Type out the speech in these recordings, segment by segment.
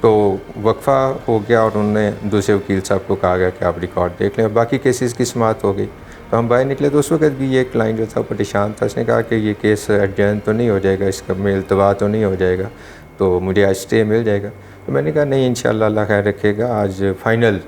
تو وقفہ ہو گیا اور انہوں نے دوسرے وکیل صاحب کو کہا گیا کہ آپ ریکارڈ دیکھ لیں. باقی کیسز کی سماعت ہو گئی تو ہم باہر نکلے. تو اس وقت بھی یہ کلائنٹ جو تھا پریشان تھا. اس نے کہا کہ یہ کیس ایڈجرن تو نہیں ہو جائے گا, اس کا میں التوا تو نہیں ہو جائے گا, تو مجھے آج اسٹے مل جائے گا. تو میں نے کہا نہیں, انشاءاللہ اللہ خیر رکھے گا, آج فائنل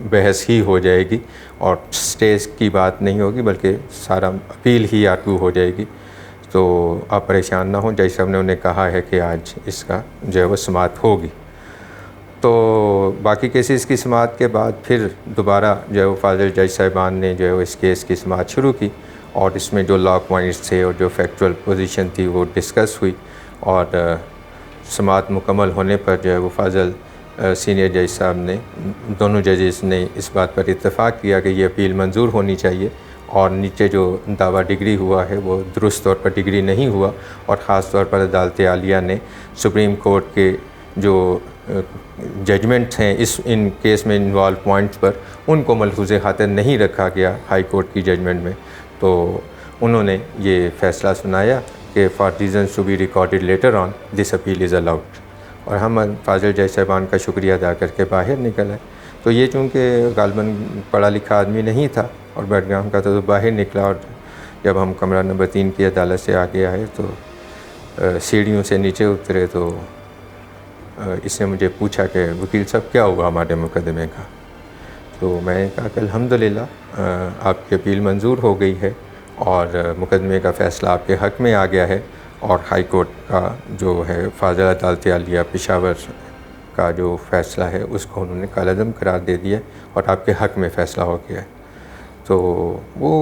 بحث ہی ہو جائے گی اور اسٹیز کی بات نہیں ہوگی بلکہ سارا اپیل ہی آرگو ہو جائے گی. تو آپ پریشان نہ ہوں, جج صاحب نے انہیں کہا ہے کہ آج اس کا جو ہے وہ سماعت ہوگی. تو باقی کیسز کی سماعت کے بعد پھر دوبارہ جو ہے وہ فاضل جج صاحبان نے جو ہے وہ اس کیس کی سماعت شروع کی, اور اس میں جو لا پوائنٹس تھے اور جو فیکچول پوزیشن تھی وہ ڈسکس ہوئی. اور سماعت مکمل ہونے پر جو ہے وہ فاضل سینئر جج صاحب نے, دونوں ججز نے اس بات پر اتفاق کیا کہ یہ اپیل منظور ہونی چاہیے, اور نیچے جو دعویٰ ڈگری ہوا ہے وہ درست طور پر ڈگری نہیں ہوا. اور خاص طور پر عدالت عالیہ نے سپریم کورٹ کے جو ججمنٹس ہیں ان کیس میں انوالو پوائنٹس پر, ان کو ملحوظ خاطر نہیں رکھا گیا ہائی کورٹ کی ججمنٹ میں. تو انہوں نے یہ فیصلہ سنایا کہ for reasons to be recorded later on this appeal is allowed. اور ہم فاضل جج صاحبان کا شکریہ ادا کر کے باہر نکل آئے. تو یہ چونکہ غالباً پڑھا لکھا آدمی نہیں تھا اور بیک گراؤنڈ کا تو باہر نکلا, اور جب ہم کمرہ نمبر 3 کی عدالت سے آگے آئے تو سیڑھیوں سے نیچے اترے تو اس نے مجھے پوچھا کہ وکیل صاحب کیا ہوا ہمارے مقدمے کا. تو میں نے کہا کہ الحمدللہ آپ کی اپیل منظور ہو گئی ہے اور مقدمے کا فیصلہ آپ کے حق میں آ گیا ہے, اور ہائی کورٹ کا جو ہے فاضل عدالت عالیہ پشاور کا جو فیصلہ ہے اس کو انہوں نے کالعدم قرار دے دیا اور آپ کے حق میں فیصلہ ہو گیا ہے. تو وہ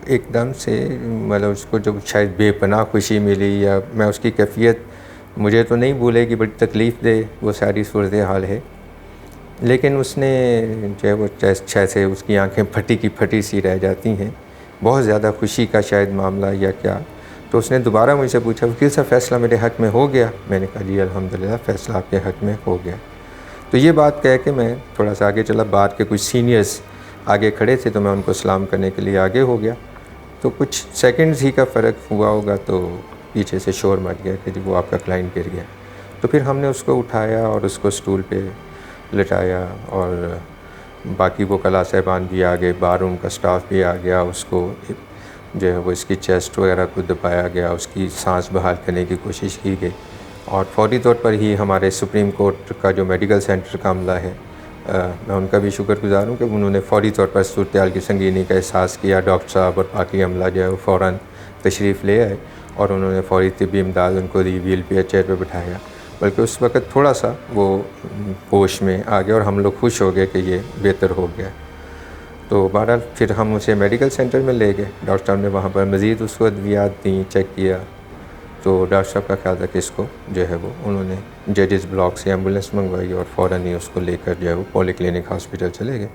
ایک دم سے مطلب اس کو جو شاید بے پناہ خوشی ملی, یا میں اس کی کیفیت مجھے تو نہیں بھولے گی, بڑی تکلیف دہ وہ ساری صورتحال ہے. لیکن اس نے جو ہے وہ جیسے اس کی آنکھیں پھٹی کی پھٹی سی رہ جاتی ہیں, بہت زیادہ خوشی کا شاید معاملہ یا کیا. تو اس نے دوبارہ مجھ سے پوچھا وکیل صاحب فیصلہ میرے حق میں ہو گیا؟ میں نے کہا جی الحمدللہ فیصلہ آپ کے حق میں ہو گیا. تو یہ بات کہہ کے میں تھوڑا سا آگے چلا. بار کے کچھ سینئرز آگے کھڑے تھے تو میں ان کو سلام کرنے کے لیے آگے ہو گیا. تو کچھ سیکنڈز ہی کا فرق ہوا ہوگا تو پیچھے سے شور مچ گیا کہ جی وہ آپ کا کلائنٹ گر گیا. تو پھر ہم نے اس کو اٹھایا اور اس کو سٹول پہ لٹایا, اور باقی وہ کلا صاحبان بھی آ گئے, بار روم کا سٹاف بھی آ گیا. اس کو جو ہے وہ اس کی چیسٹ وغیرہ کو دبایا گیا, اس کی سانس بحال کرنے کی کوشش کی گئی, اور فوری طور پر ہی ہمارے سپریم کورٹ کا جو میڈیکل سینٹر کا عملہ ہے, میں ان کا بھی شکر گزار ہوں کہ انہوں نے فوری طور پر صورتحال کی سنگینی کا احساس کیا. ڈاکٹر صاحب اور باقی عملہ جو ہے وہ فوراً تشریف لے آئے اور انہوں نے فوری طبی امداد ان کو دی, ویل چیئر پہ بٹھایا. بلکہ اس وقت تھوڑا سا وہ ہوش میں آ گیا اور ہم لوگ خوش ہو گئے کہ یہ بہتر ہو گیا. تو بہرحال پھر ہم اسے میڈیکل سینٹر میں لے گئے. ڈاکٹر صاحب نے وہاں پر مزید اس کو ادویات دیں, چیک کیا. تو ڈاکٹر صاحب کا خیال تھا کہ اس کو جو ہے وہ انہوں نے ججز بلاک سے ایمبولینس منگوائی اور فوراً ہی اس کو لے کر جو ہے وہ پولی کلینک ہاسپٹل چلے گئے.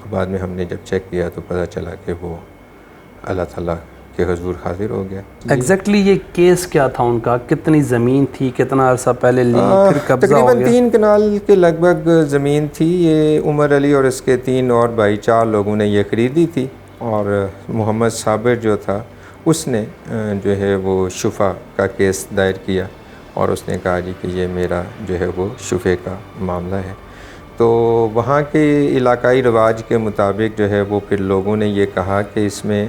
تو بعد میں ہم نے جب چیک کیا تو پتہ چلا کہ وہ اللہ تعالیٰ کے حضور حاضر ہو گیا. ایگزیکٹلی یہ کیس کیا تھا ان کا؟ کتنی زمین تھی, کتنا عرصہ پہلے لی, پھر قبضہ ہو گیا؟ تقریباً 3 کنال کے لگ بھگ زمین تھی. یہ عمر علی اور اس کے 3 اور بھائی 4 لوگوں نے یہ خریدی تھی, اور محمد صابر جو تھا اس نے جو ہے وہ شفا کا کیس دائر کیا, اور اس نے کہا جی کہ یہ میرا جو ہے وہ شفے کا معاملہ ہے. تو وہاں کے علاقائی رواج کے مطابق جو ہے وہ پھر لوگوں نے یہ کہا کہ اس میں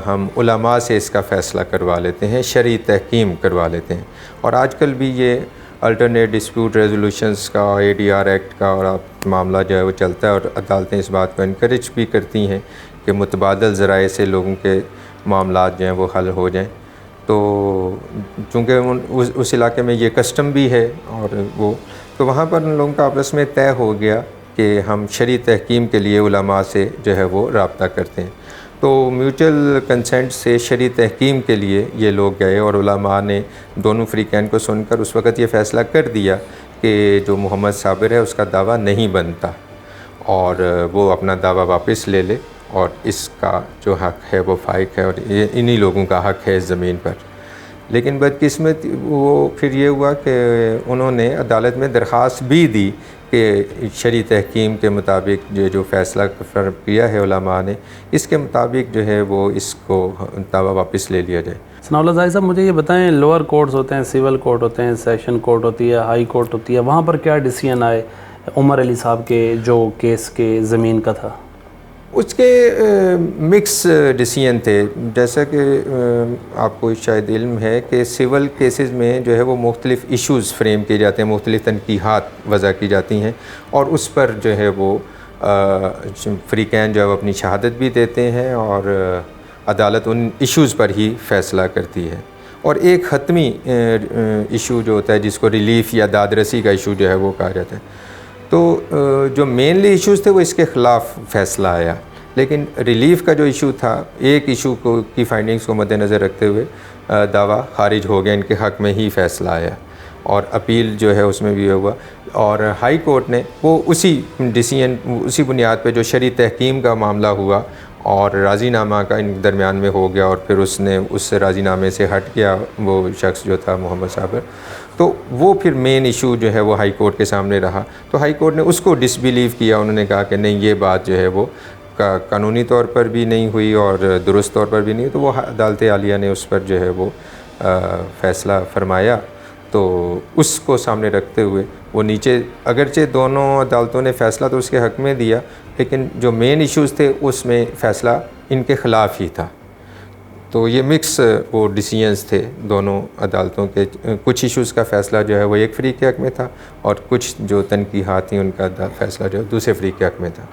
ہم علماء سے اس کا فیصلہ کروا لیتے ہیں, شرعی تحکیم کروا لیتے ہیں. اور آج کل بھی یہ الٹرنیٹ ڈسپیوٹ ریزولوشنز کا, ADR ایکٹ کا اور معاملہ جو ہے وہ چلتا ہے, اور عدالتیں اس بات کو انکریج بھی کرتی ہیں کہ متبادل ذرائع سے لوگوں کے معاملات جو ہیں وہ حل ہو جائیں. تو چونکہ اس علاقے میں یہ کسٹم بھی ہے, اور وہ تو وہاں پر ان لوگوں کا آپس میں طے ہو گیا کہ ہم شرعی تحکیم کے لیے علماء سے جو ہے وہ رابطہ کرتے ہیں. تو میوچل کنسنٹ سے شرعی تحکیم کے لیے یہ لوگ گئے, اور علماء نے دونوں فریقین کو سن کر اس وقت یہ فیصلہ کر دیا کہ جو محمد صابر ہے اس کا دعویٰ نہیں بنتا, اور وہ اپنا دعویٰ واپس لے لے, اور اس کا جو حق ہے وہ فائق ہے, اور انہی لوگوں کا حق ہے اس زمین پر. لیکن بدقسمت وہ پھر یہ ہوا کہ انہوں نے عدالت میں درخواست بھی دی کہ شرعی تحکیم کے مطابق جو فیصلہ کیا ہے علماء نے, اس کے مطابق جو ہے وہ اس کو دعویٰ واپس لے لیا جائے. ثناء اللہ زاہد صاحب مجھے یہ بتائیں، لوور کورٹس ہوتے ہیں، سول کورٹ ہوتے ہیں، سیشن کورٹ ہوتی ہے، ہائی کورٹ ہوتی ہے، وہاں پر کیا ڈیسیژن آئے عمر علی صاحب کے جو کیس کے زمین کا تھا؟ اس کے مکس ڈیسیژن تھے. جیسا کہ آپ کو شاید علم ہے کہ سول کیسز میں جو ہے وہ مختلف ایشوز فریم کیے جاتے ہیں، مختلف تنقیحات وضع کی جاتی ہیں، اور اس پر جو ہے وہ فریقین جو ہے وہ اپنی شہادت بھی دیتے ہیں، اور عدالت ان ایشوز پر ہی فیصلہ کرتی ہے. اور ایک حتمی ایشو جو ہوتا ہے جس کو ریلیف یا داد رسی کا ایشو جو ہے وہ کہا جاتا ہے. تو جو مینلی ایشوز تھے وہ اس کے خلاف فیصلہ آیا، لیکن ریلیف کا جو ایشو تھا، ایک ایشو کی فائنڈنگز کو مد نظر رکھتے ہوئے دعویٰ خارج ہو گیا، ان کے حق میں ہی فیصلہ آیا، اور اپیل جو ہے اس میں بھی ہوا. اور ہائی کورٹ نے وہ اسی ڈیسیژن، اسی بنیاد پہ جو شرعی تحکیم کا معاملہ ہوا اور راضی نامہ کا ان درمیان میں ہو گیا، اور پھر اس نے اس راضی نامے سے ہٹ گیا وہ شخص جو تھا محمد صابر، تو وہ پھر مین ایشو جو ہے وہ ہائی کورٹ کے سامنے رہا. تو ہائی کورٹ نے اس کو ڈس بیلیو کیا، انہوں نے کہا کہ نہیں، یہ بات جو ہے وہ قانونی طور پر بھی نہیں ہوئی اور درست طور پر بھی نہیں ہوئی. تو وہ عدالت عالیہ نے اس پر جو ہے وہ فیصلہ فرمایا. تو اس کو سامنے رکھتے ہوئے وہ نیچے، اگرچہ دونوں عدالتوں نے فیصلہ تو اس کے حق میں دیا، لیکن جو مین ایشوز تھے اس میں فیصلہ ان کے خلاف ہی تھا. تو یہ مکس وہ ڈیسیژنز تھے دونوں عدالتوں کے. کچھ ایشوز کا فیصلہ جو ہے وہ ایک فریق کے حق میں تھا، اور کچھ جو تنقیحات تھیں ان کا فیصلہ جو ہے دوسرے فریق کے حق میں تھا.